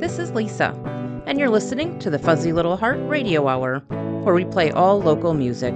This is Lisa, and you're listening to the Fuzzy Little Heart Radio Hour, where we play all local music.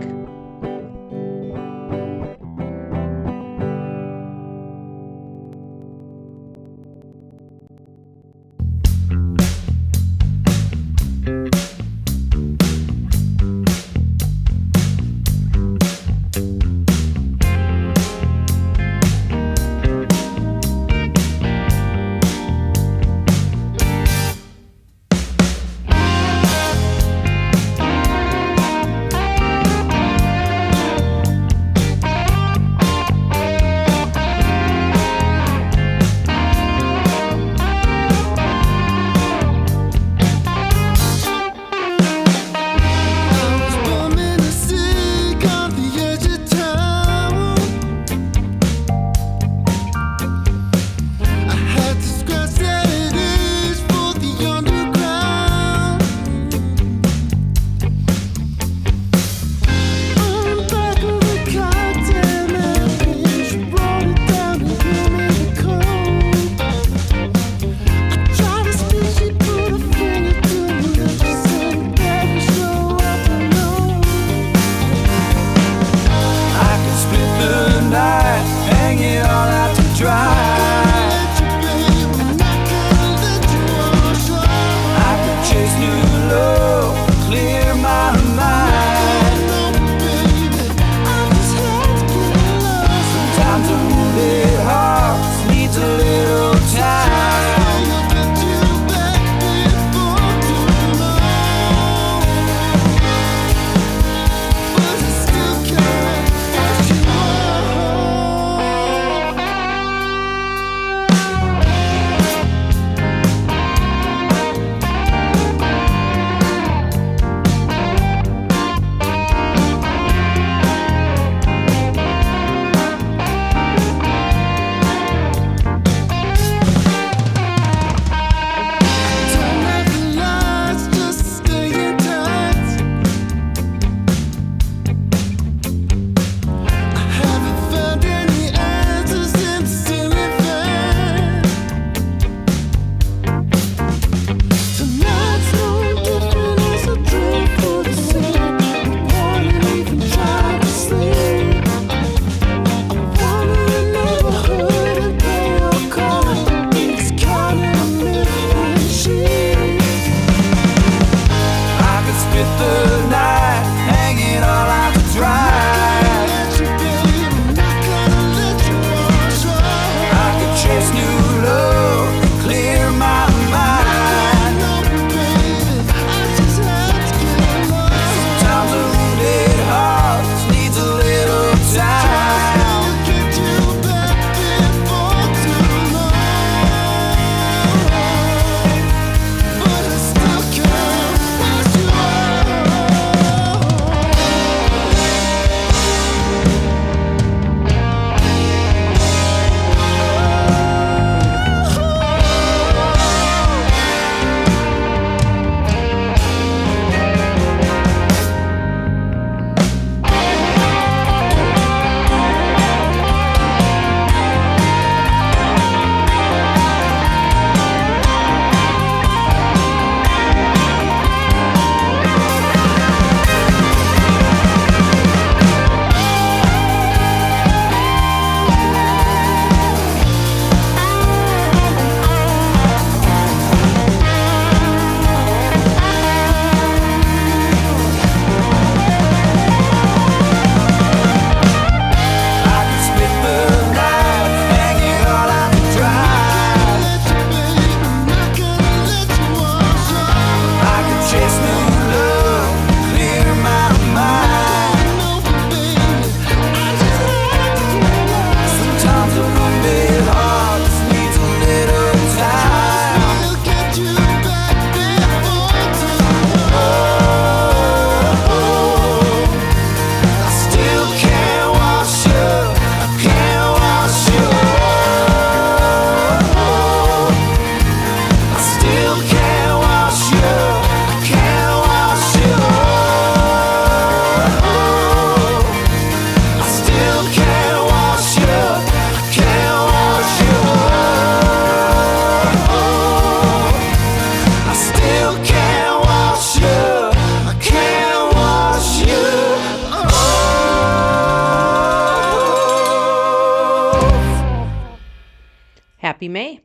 happy May.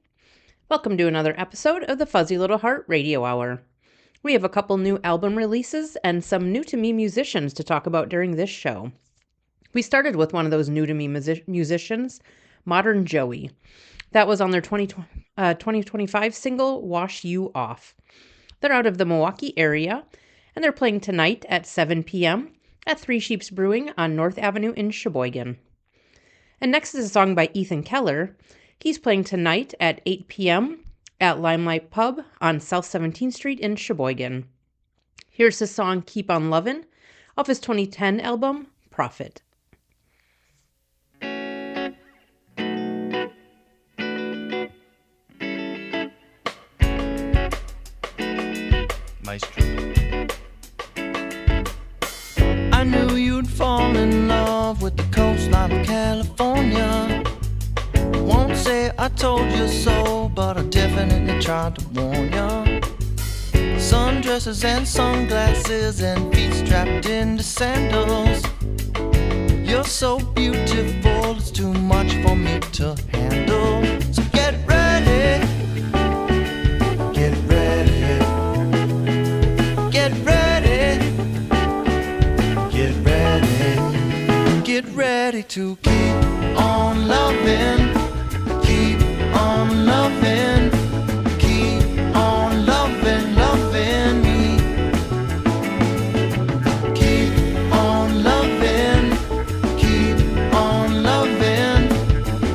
Welcome to another episode of the Fuzzy Little Heart Radio Hour. We have a couple new album releases and some new-to-me musicians to talk about during this show. We started with one of those new-to-me musicians, Modern Joey. That was on their 2025 single, Wash You Off. They're out of the Milwaukee area, and they're playing tonight at 7 p.m. at Three Sheeps Brewing on North Avenue in Sheboygan. And next is a song by Ethan Keller. He's playing tonight at 8 p.m. at Limelight Pub on South 17th Street in Sheboygan. Here's the song Keep On Lovin' off his 2010 album, Prophet. Maestro. I knew you'd fall in love with the coastline of California. Won't say I told you so, but I definitely tried to warn ya. Sundresses and sunglasses and feet strapped into sandals. You're so beautiful, it's too much for me to handle. So get ready, get ready, get ready, get ready, get ready to keep on loving. Keep on loving, keep on loving, loving me. Keep on loving, keep on loving,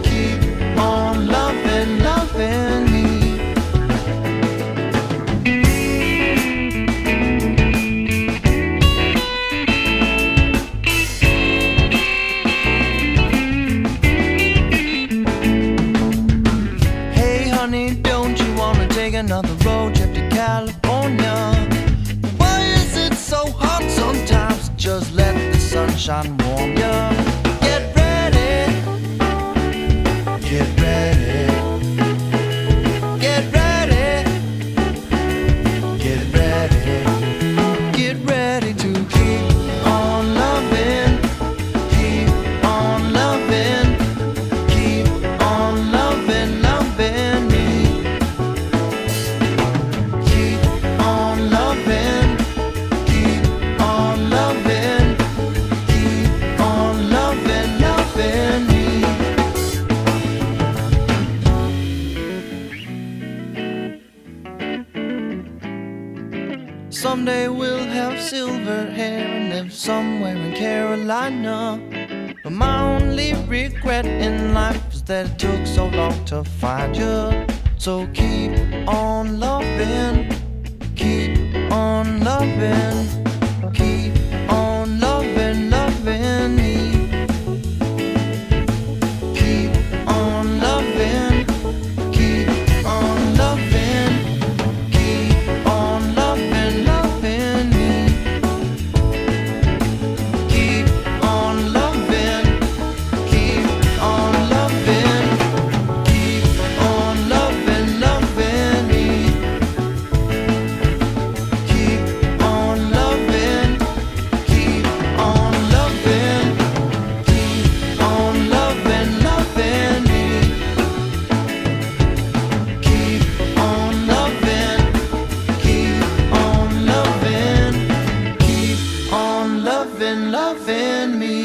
keep on loving, loving me. Another road trip to California. Why is it so hot sometimes? Just let the sunshine warm ya. Get ready, get ready, get ready, get ready, get ready to keep on loving, keep on loving, keep on loving, loving me. Someday we'll have silver hair and live somewhere in Carolina. But my only regret in life is that it took so long to find you. So keep on loving, keep on loving, keep on loving, loving me. Keep on loving, keep on loving, keep on loving, loving me. Keep on loving, keep on loving, keep on loving, loving me. Keep on loving, keep on loving, keep on loving, loving me. Keep on loving, keep on loving, keep on loving, loving me.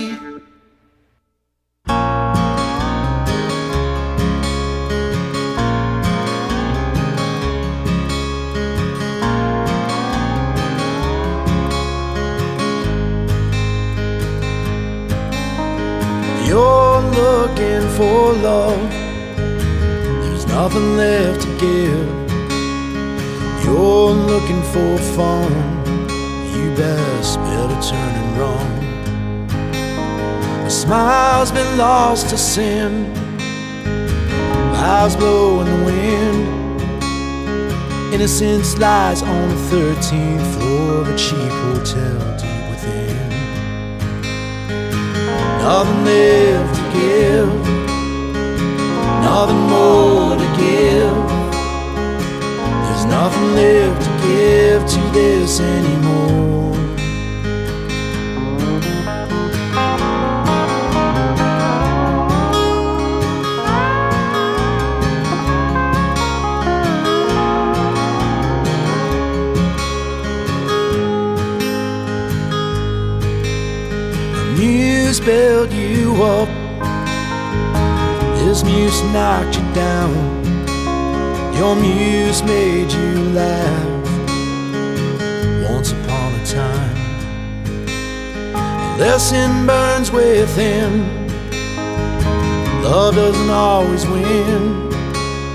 You're looking for love, there's nothing left to give. You're looking for fun, you best better turn and run. A smile's been lost to sin, clouds blow in the wind. Innocence lies on the 13th floor of a cheap hotel deep within. Nothing left to give, nothing more to give. There's nothing left to give to this anymore. muse built you up, his muse knocked you down. Your muse made you laugh once upon a time. A lesson burns within. Love doesn't always win.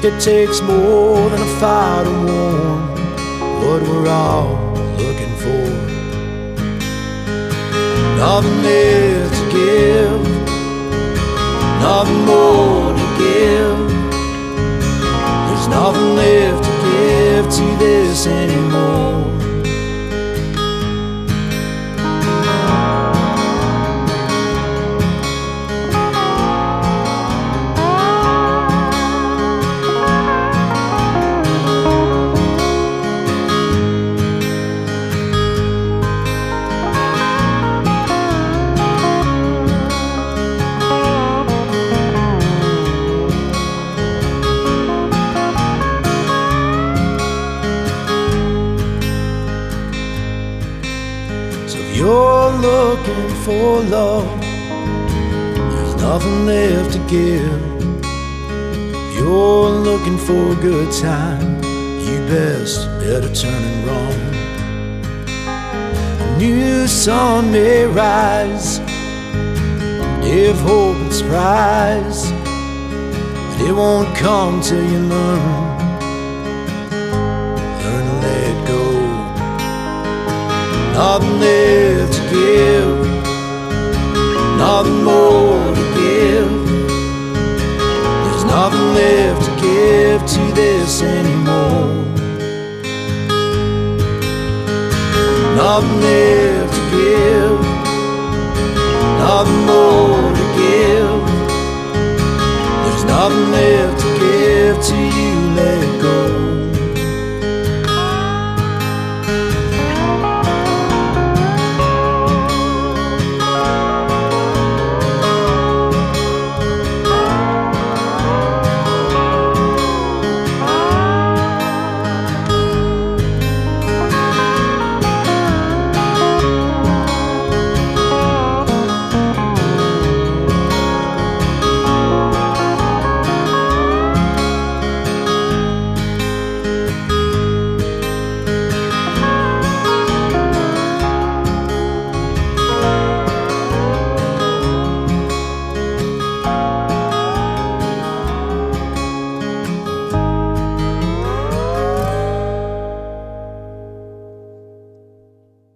It takes more than a fire to warm what we're all looking for. Nothing left to give, nothing more to give. There's nothing left to give to this anymore. You're looking for love, there's nothing left to give. If you're looking for a good time, you best better turn and run. A new sun may rise, give hope and surprise, but it won't come till you learn to let go. Nothing left to give, nothing more to give. There's nothing left to give to this anymore. Nothing left to give, nothing more to give. There's nothing left to give till you let go.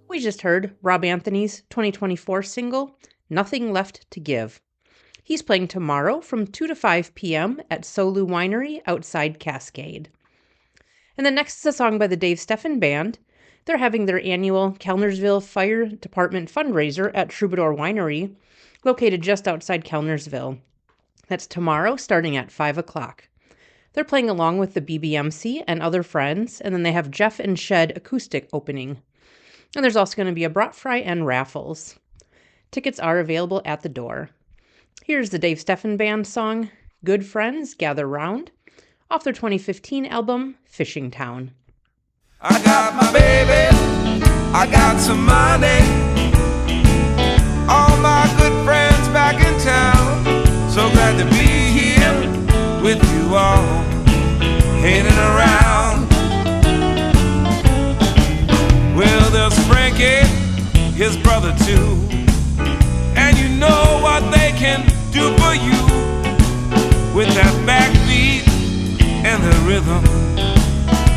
We just heard Rob Anthony's 2024 single, Nothing Left to Give. He's playing tomorrow from 2 to 5 p.m. at Solu Winery outside Cascade. And then next is a song by the Dave Steffen Band. They're having their annual Kellnersville Fire Department fundraiser at Troubadour Winery, located just outside Kellnersville. That's tomorrow, starting at 5 o'clock. They're playing along with the BBMC and other friends, and then they have Jeff and Shed acoustic opening. And there's also going to be a brat fry and raffles. Tickets are available at the door. Here's the Dave Steffen Band song, Good Friends Gather Round, off their 2015 album, Fishing Town. I got my baby, I got some money, all my good friends back in town. So glad to be here with you all, hanging around. Well, there's Frankie, his brother too, and you know what they can do for you with that backbeat and the rhythm.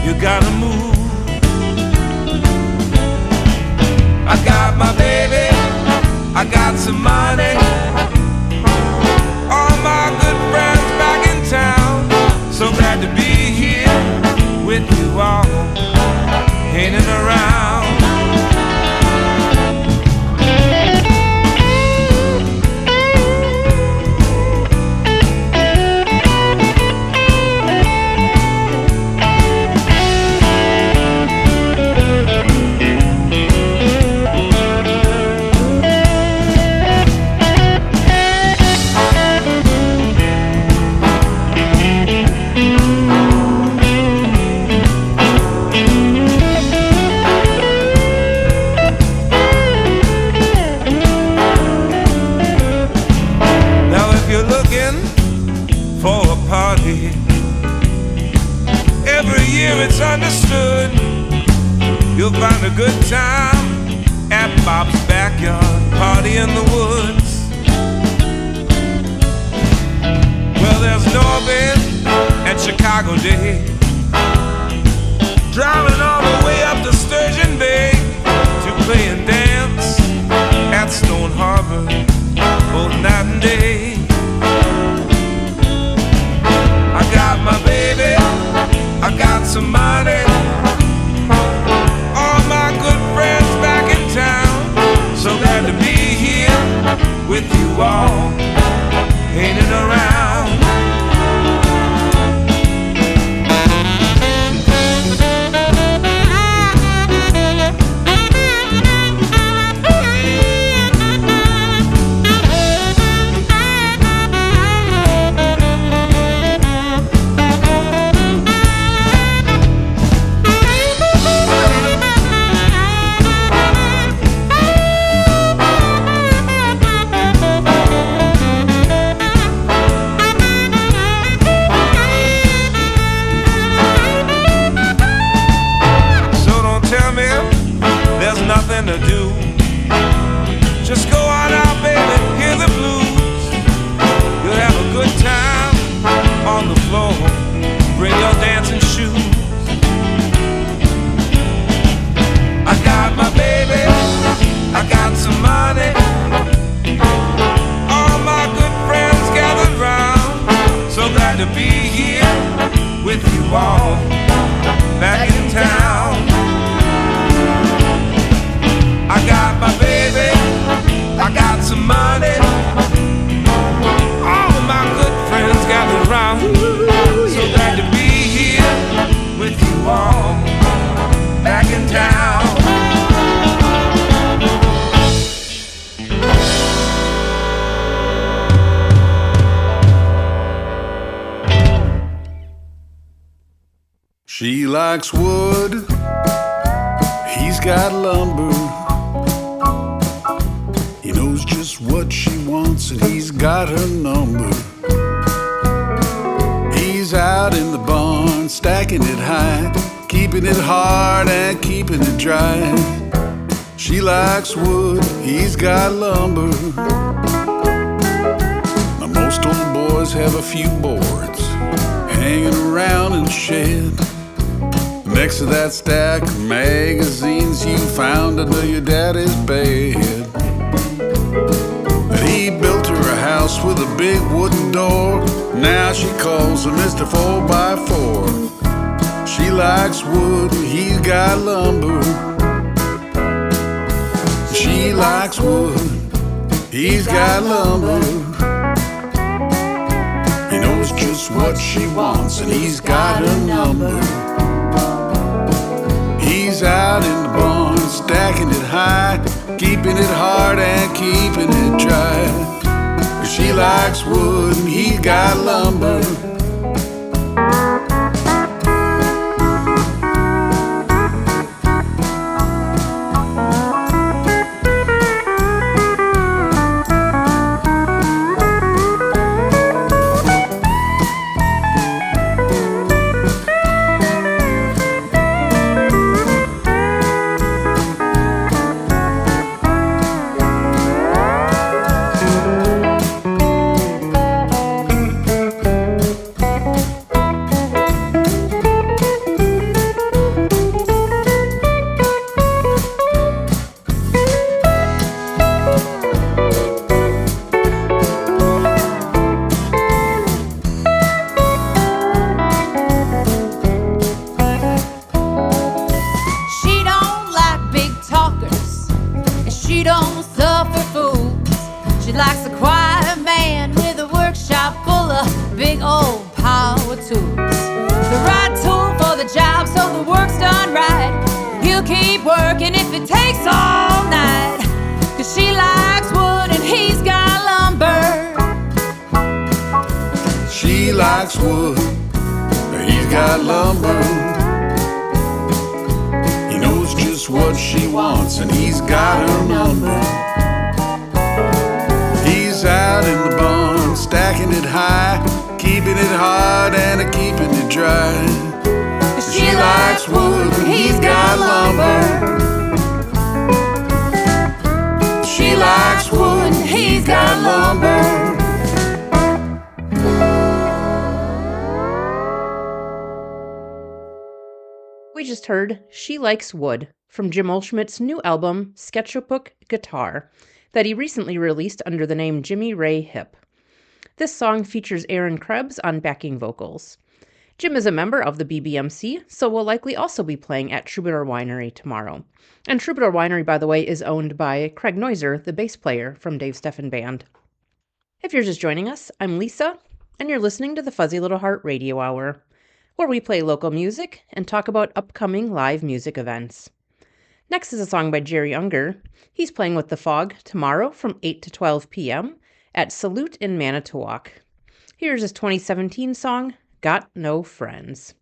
You gotta move. I got my baby, I got some money, all my good friends back in town. So glad to be here with you all, hanging around. in the woods. Well, there's Norbit and Chicago Day, driving all the way up to Sturgeon Bay to play and dance at Stone Harbor both night and day. I got my baby, I got some money, all my good friends back in town. So glad to be here with you all, hanging around. To do, just go on out, baby, hear the blues. You'll have a good time on the floor. Bring your dancing shoes. I got my baby, I got some money, all my good friends gathered round. So glad to be here with you all, back in town. I got my baby, I got some money, all of my good friends gathered around. So glad to be here with you all, back in town. She likes wood, he's got lumber. He knows just what she wants and he's got her number. He's out in the barn, stacking it high, keeping it hard and keeping it dry. She likes wood, he's got lumber. Now most old boys have a few boards hanging around in the shed, next to that stack of magazines you found under your daddy's bed. He built her a house with a big wooden door. Now she calls him Mr. 4x4. She likes wood and he's got lumber. She likes wood, he's got lumber. He knows just what she wants and he's got her number. He's out in the barn, stacking it high, keeping it hard and keeping it dry. She likes wood and he's got lumber. She likes wood. that lumber. We just heard She Likes Wood from Jim Olschmidt's new album, Sketchbook Guitar, that he recently released under the name Jimmy Ray Hip. This song features Aaron Krebs on backing vocals. Jim is a member of the BBMC, so will likely also be playing at Troubadour Winery tomorrow. And Troubadour Winery, by the way, is owned by Craig Neuser, the bass player from Dave Steffen Band. If you're just joining us, I'm Lisa, and you're listening to the Fuzzy Little Heart Radio Hour, where we play local music and talk about upcoming live music events. Next is a song by Jerry Unger. He's playing with The Fog tomorrow from 8 to 12 p.m. at Salute in Manitowoc. Here's his 2017 song, Got No Friends.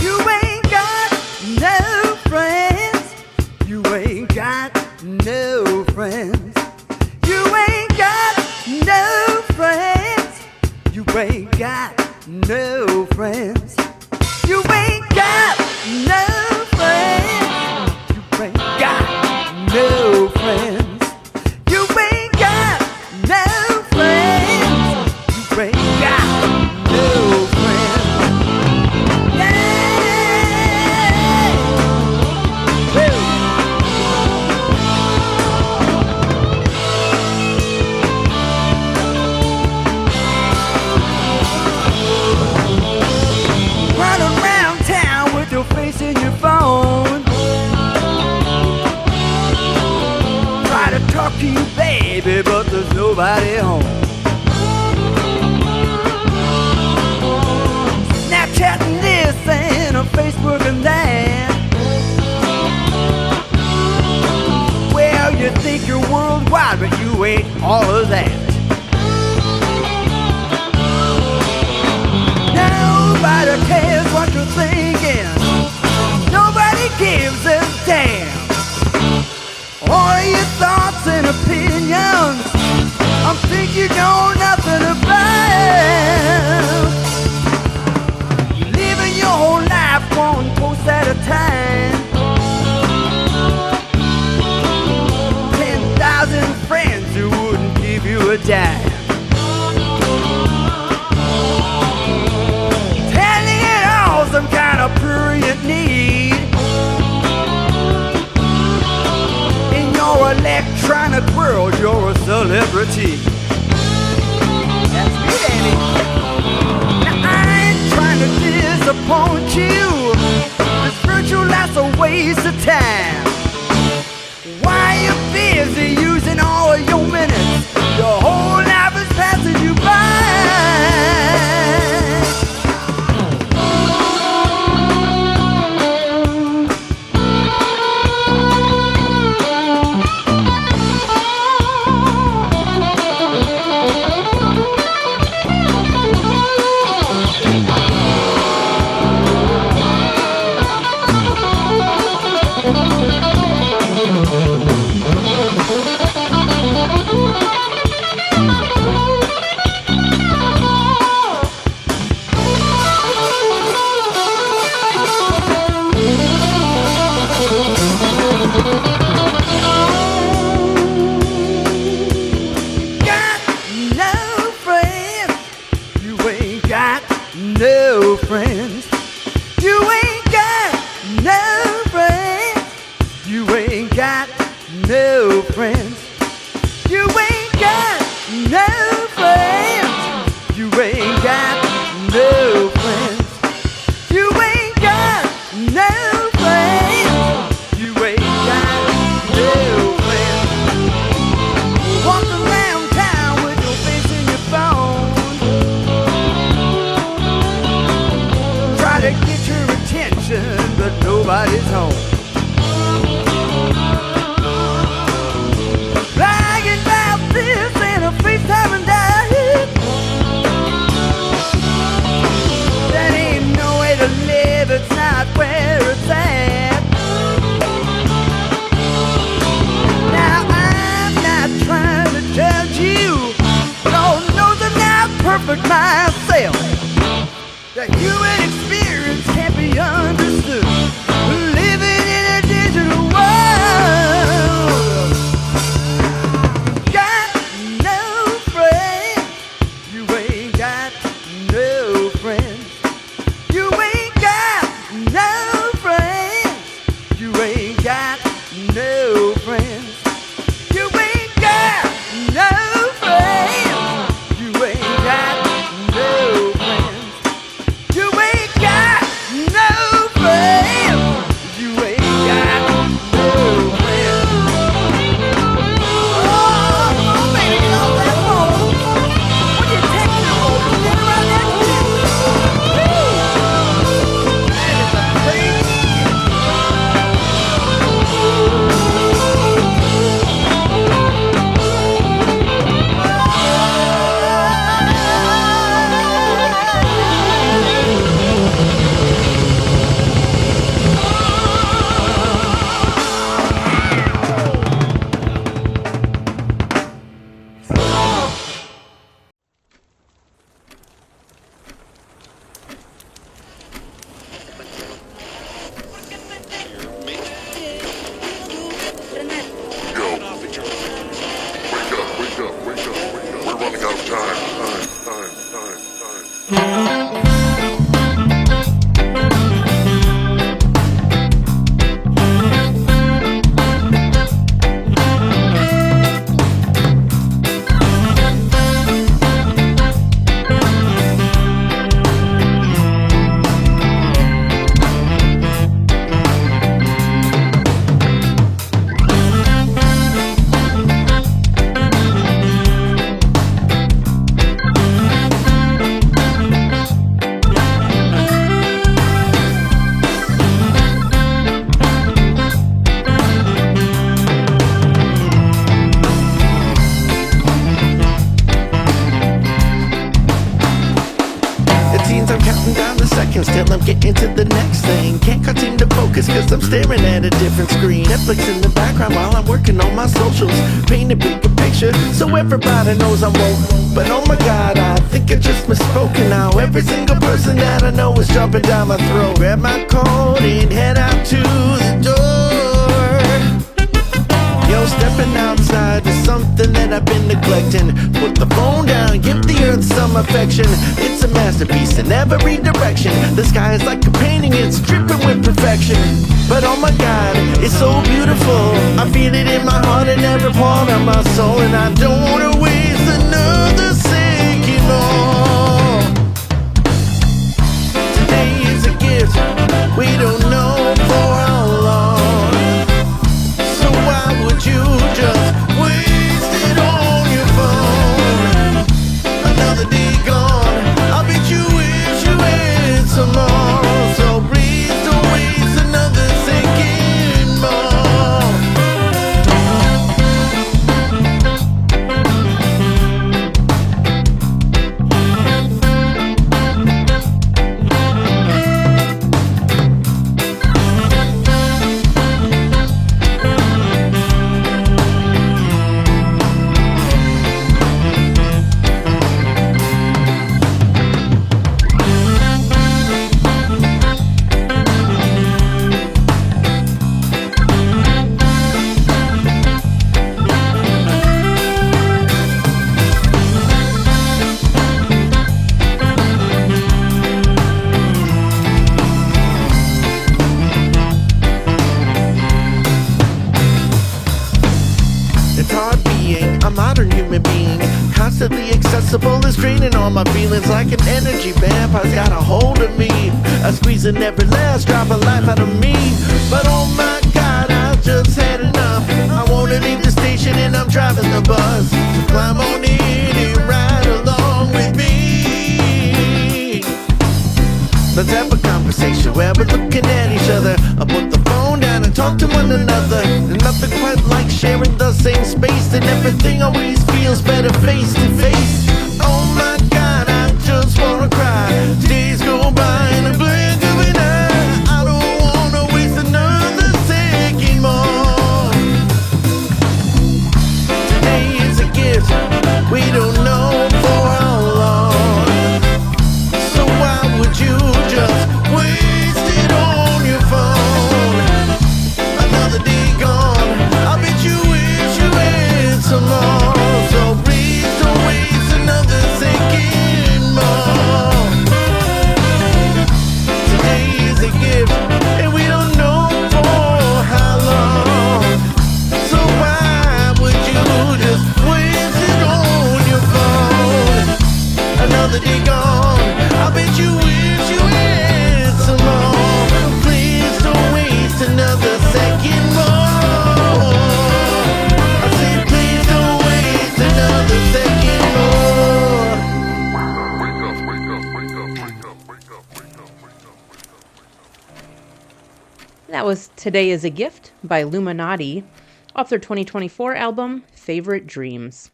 You ain't got no friends. You ain't got no friends. You ain't got no friends. You ain't got no friends. You ain't got no friends. You ain't got no friends. You ain't got no friends. You ain't got no friends. Yeah. Woo. Run around town with your face in your phone. Try to talk to you, baby, but there's nobody home. Snapchatting this and on Facebook and that. Well, you think you're worldwide, but you ain't all of that. Nobody cares what you're thinking. Nobody gives a damn. All your thoughts and opinions, I'm thinking you know nothing about. You're living your whole life one post at a time. 10,000 friends who wouldn't give you a dime. Telling it all some kind of prurient need. In your electronic world, you're a celebrity. That's me, baby. Now I ain't trying to disappoint you. This virtual life's a waste of time. Why you busy using all of your minutes? Your whole life is passing you by. No friends. You ain't got no friends. You ain't got no friends. You ain't got no friends. You ain't got no friends. You ain't got no friends. You ain't got no friends. Walk around town with your face in your phone. Try to get your attention, but nobody's home. Bragging about this and a FaceTime and diet. That ain't no way to live, it's not where it's at. Now I'm not trying to judge you. Lord knows I'm not perfect myself. The human experience can't be understood. seconds till I'm getting to the next thing. Can't continue to focus cause I'm staring at a different screen. Netflix in the background while I'm working on my socials. Paint a bigger picture so everybody knows I'm woke. But oh my god, I think I just misspoken now. Every single person that I know is jumping down my throat. Grab my coat and head out to the door. Yo, stepping outside is something that I've been neglecting. Put the phone down, give the earth some affection. It's a masterpiece in every direction. The sky is like a painting, it's dripping with perfection. But oh my god, it's so beautiful. I feel it in my heart and every part of my soul. And I don't wanna waste another second more. Today is a gift, we don't know for how long. So why would you just waste it on your phone? Another day gone, I bet you wish you had some more. So please don't waste another second more. It's hard being a modern human being, constantly accessible is draining all my feelings. Like an energy vampire's got a hold of me, squeezing every last drop of life out of me. But oh my god, I just had enough. I wanna leave the station and I'm driving the bus. So climb on in and ride along with me. Let's have a conversation where we're looking at each other. I put the phone down and talk to one another. And nothing quite like sharing the same space. And everything always feels better face to face. Oh my god, I just wanna cry. Days go by in a blink of an eye. I don't wanna waste another second more. Today is a gift, we don't know for how long. So why would you just waste it on your phone? Another day gone, I bet you wish you had some more. So please don't waste another second more. Today is a gift, and we don't know for how long. So why would you just waste it on your phone? Another day gone, I bet you wish you had some more. Please don't waste another second more. I said please don't waste another second more. That was Today is a Gift by Illuminati off their 2024 album Favorite Dreams.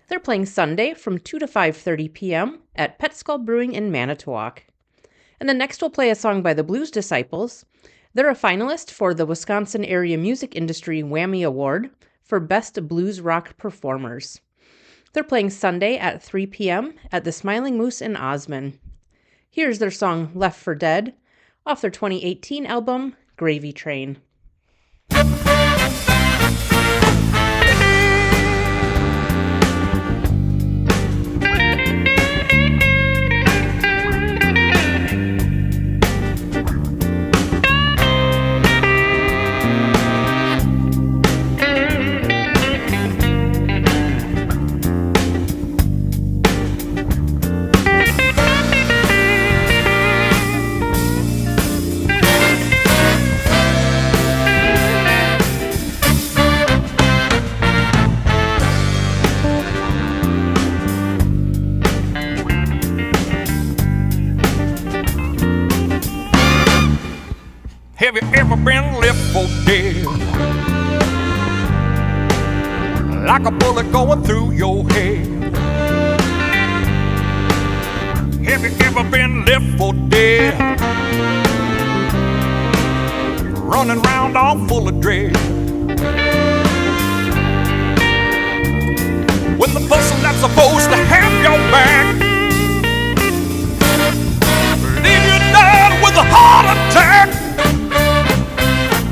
They're playing Sunday from 2 to 5:30 p.m. at Pet Skull Brewing in Manitowoc. And then next we'll play a song by the Blues Disciples. They're a finalist for the Wisconsin Area Music Industry Whammy Award for Best Blues Rock Performers. They're playing Sunday at 3 p.m. at the Smiling Moose in Osman. Here's their song Left for Dead off their 2018 album Gravy Train. Have you ever been left for dead? Like a bullet going through your head. Have you ever been left for dead? Running around all full of dread. When the person that's supposed to have your back leave you down with a heart attack.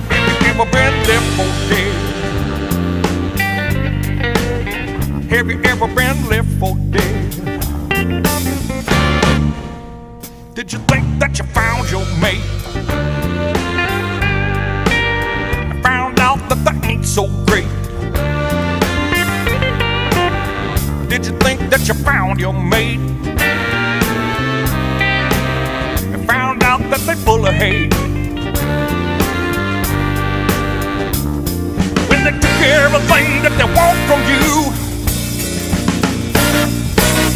Have you ever been left for dead? Have you ever been left for dead? Did you think that you found your mate? Found out that they ain't so great. Did you think that you found your mate? And found out that they full of hate. When they took everything that they want from you,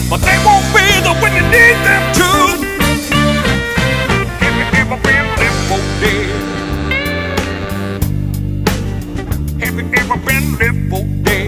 but they won't be there when you need them to. Have you ever been left for dead? Have you ever been left for dead?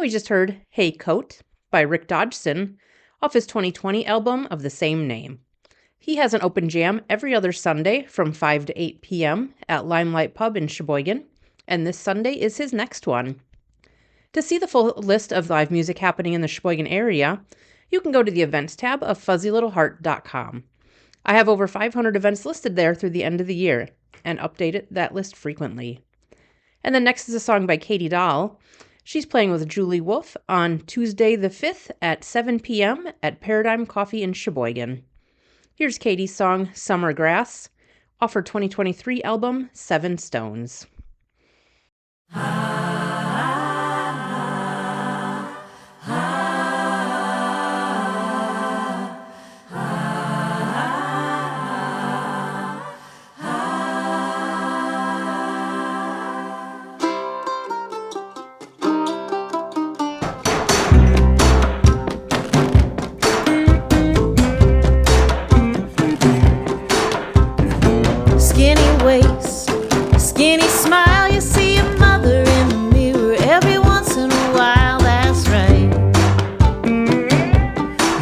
we just heard Hey Coat by Rick Dodgson off his 2020 album of the same name. He has an open jam every other Sunday from 5 to 8 p.m. at Limelight Pub in Sheboygan, and this Sunday is his next one. To see the full list of live music happening in the Sheboygan area, you can go to the events tab of fuzzylittle.heart.com. I have over 500 events listed there through the end of the year, and update that list frequently. And then next is a song by Katie Dahl. She's playing with Julie Wolf on Tuesday the 5th at 7 p.m. at Paradigm Coffee in Sheboygan. Here's Katie's song, Summer Grass, off her 2023 album, Seven Stones. Skinny waist, skinny smile, you see your mother in the mirror every once in a while, that's right.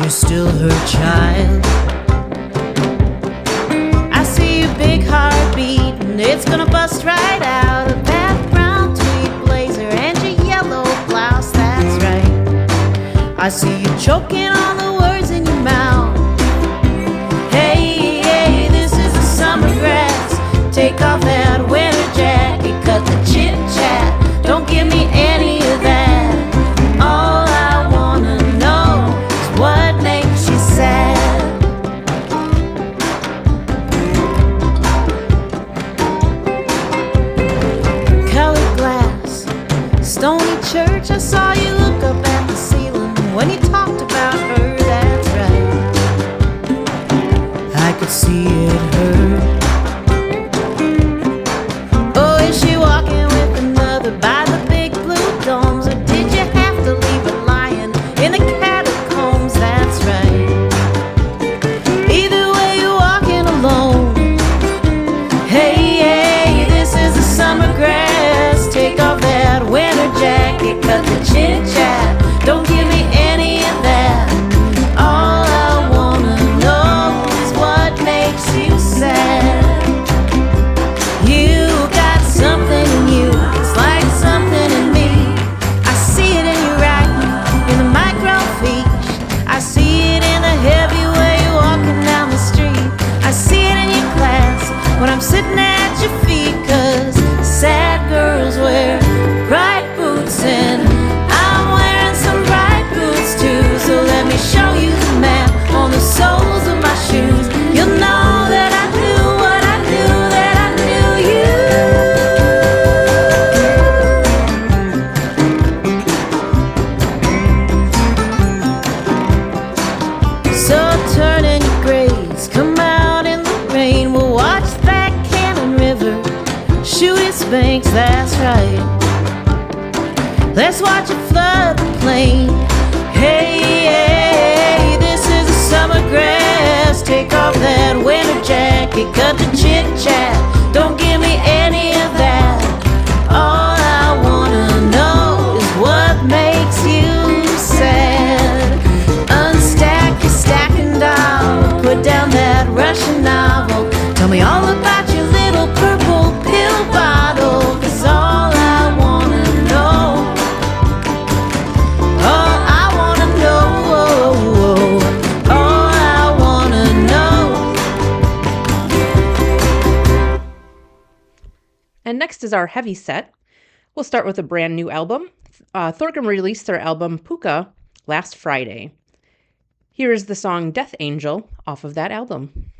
You're still her child. I see your big heart beating, it's gonna bust right out of that brown tweed blazer and your yellow blouse, that's right. I see you choking on the words in your mouth. Hey, hey, this is the summer grass. Take off that winter jacket, cut the chit chat. Don't give me any of that. All I wanna know is what makes you sad. Colored glass, stony church. I saw you look up at the ceiling when you talked about her, that's right. I could see it hurt. She walking with another by the big blue domes, or did you have to leave her lying in the catacombs? That's right. Either way, you're walking alone. Hey, hey, this is the summer grass. Take off that winter jacket, cut the chit chat. Don't give me any of that. All I wanna know is what makes you sad. You got something in you, it's like something in me. I see it in your writing, in the microfiche. I see it in the heavy way you're walking down the street. I see it in your class when I'm sitting at your feet. 'Cause sad girls wear bright boots and I'm wearing some bright boots too. So let me show you the map on the soles of my shoes. You'll know that I knew what I knew, that I knew you. So turn in your grays, come out in the rain. We'll watch that Cannon River shoot its banks, that's right. Let's watch it flood the plain. Hey, hey, this is the summer grass. Take off that winter jacket, cut the chit chat. Don't give me any of that. All I wanna know is what makes you sad. Unstack your stacking doll, put down that Russian novel. Tell me all about your little purple pill bottle. 'Cause all I wanna know, all I wanna know, all I wanna know. And next is our heavy set. We'll start with a brand new album. Thorgrim released their album Puka last Friday. Here is the song Death Angel off of that album.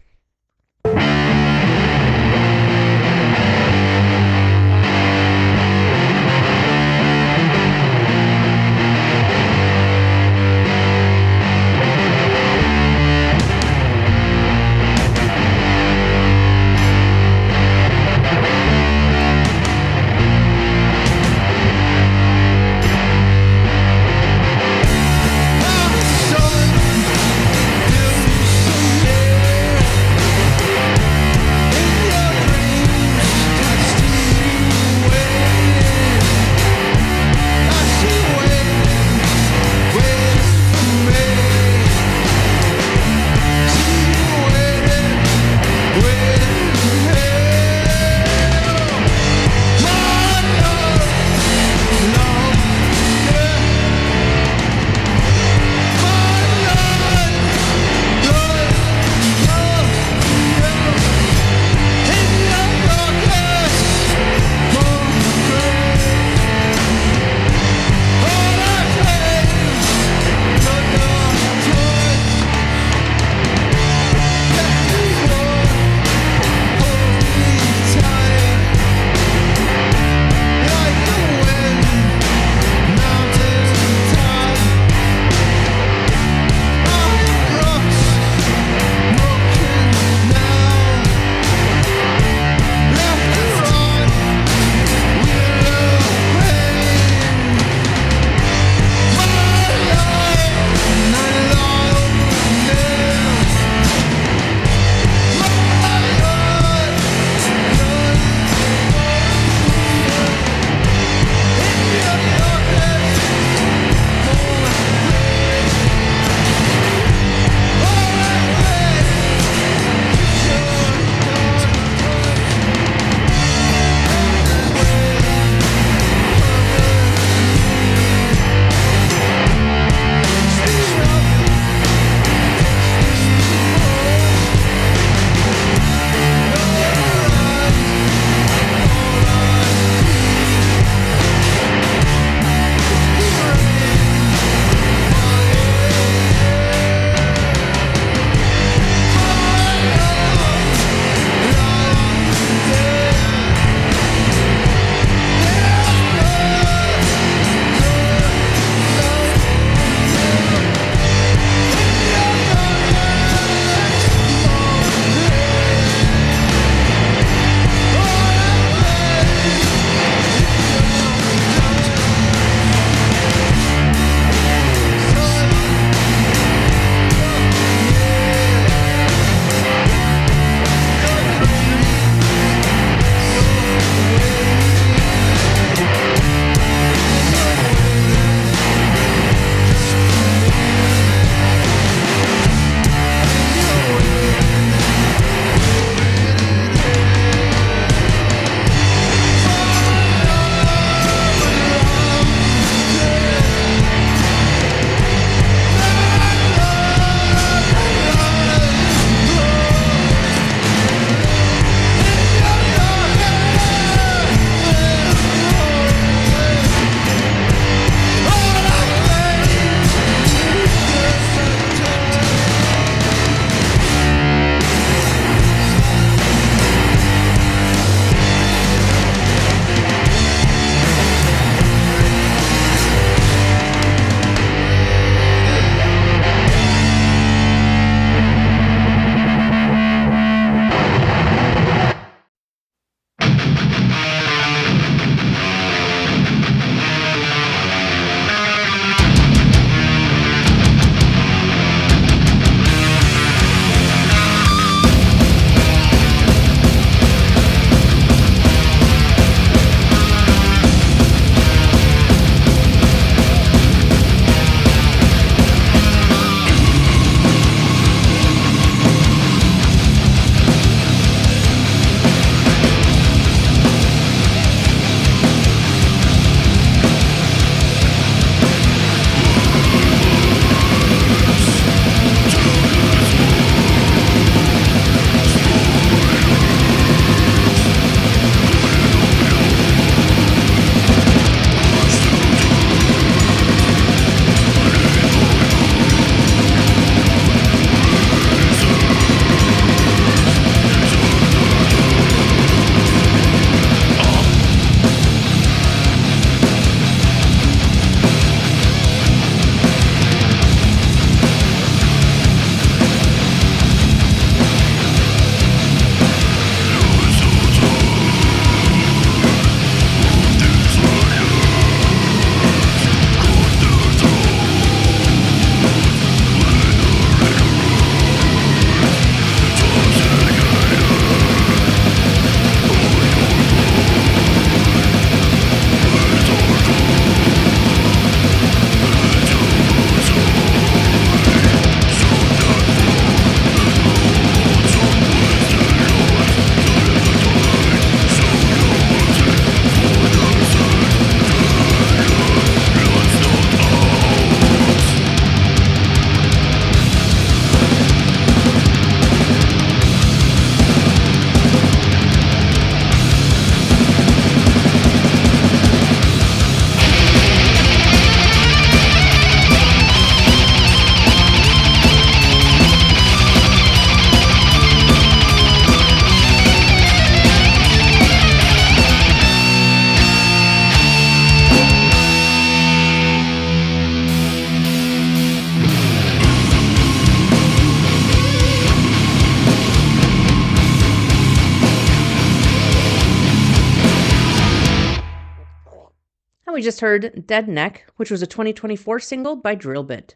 And we just heard Dead Neck, which was a 2024 single by Drillbit.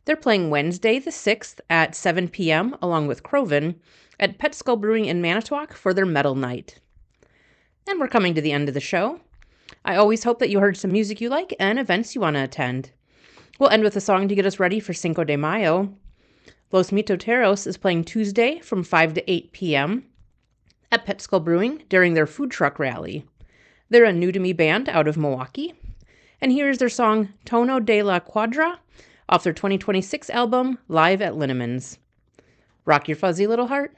They're playing Wednesday the 6th at 7 p.m. along with Croven at Pet Skull Brewing in Manitowoc for their metal night. And we're coming to the end of the show. I always hope that you heard some music you like and events you want to attend. We'll end with a song to get us ready for Cinco de Mayo. Los Mitoteros is playing Tuesday from 5 to 8 p.m. at Pet Skull Brewing during their food truck rally. They're a new to me band out of Milwaukee. And here's their song Tono de la Cuadra off their 2026 album Live at Linneman's. Rock your fuzzy little heart.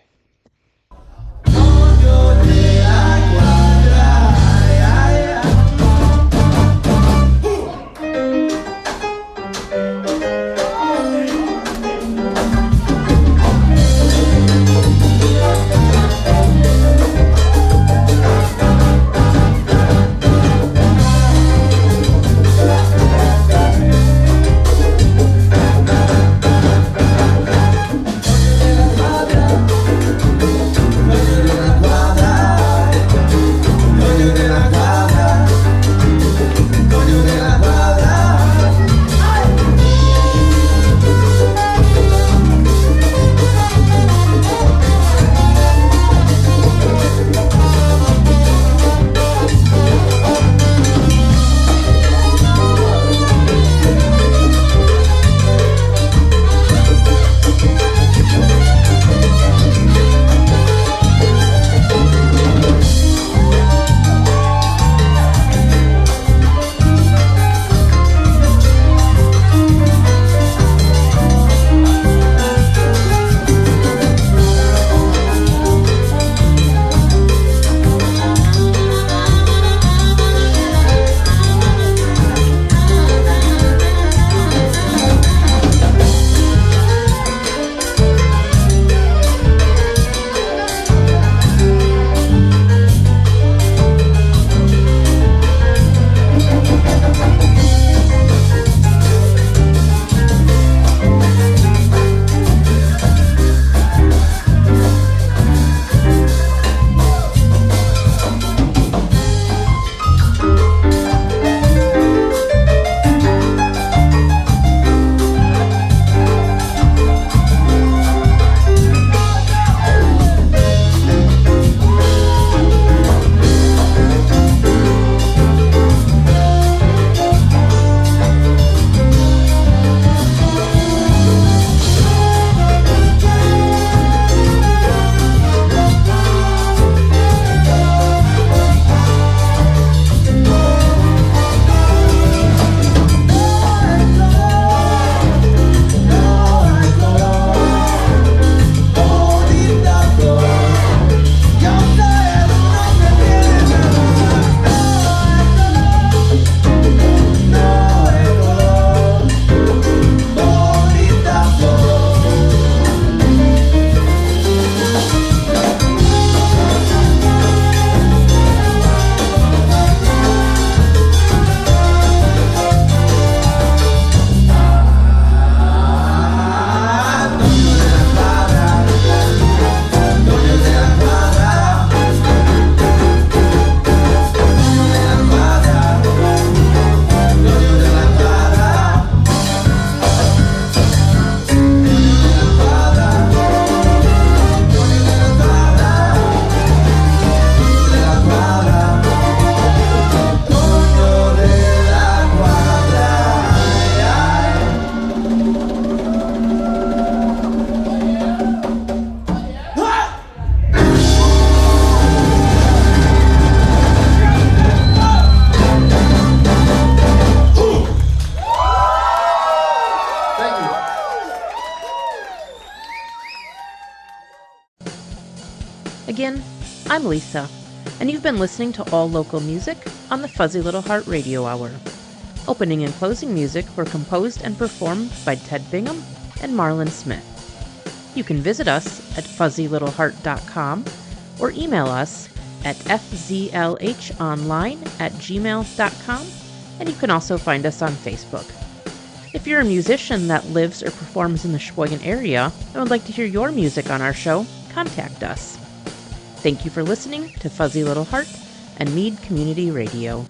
Again, I'm Lisa, and you've been listening to All Local Music on the Fuzzy Little Heart Radio Hour. Opening and closing music were composed and performed by Ted Bingham and Marlon Smith. You can visit us at fuzzylittlehart.com or email us at fzlhonline@gmail.com, and you can also find us on Facebook. If you're a musician that lives or performs in the Sheboygan area and would like to hear your music on our show, contact us. Thank you for listening to Fuzzy Little Heart and Mead Community Radio.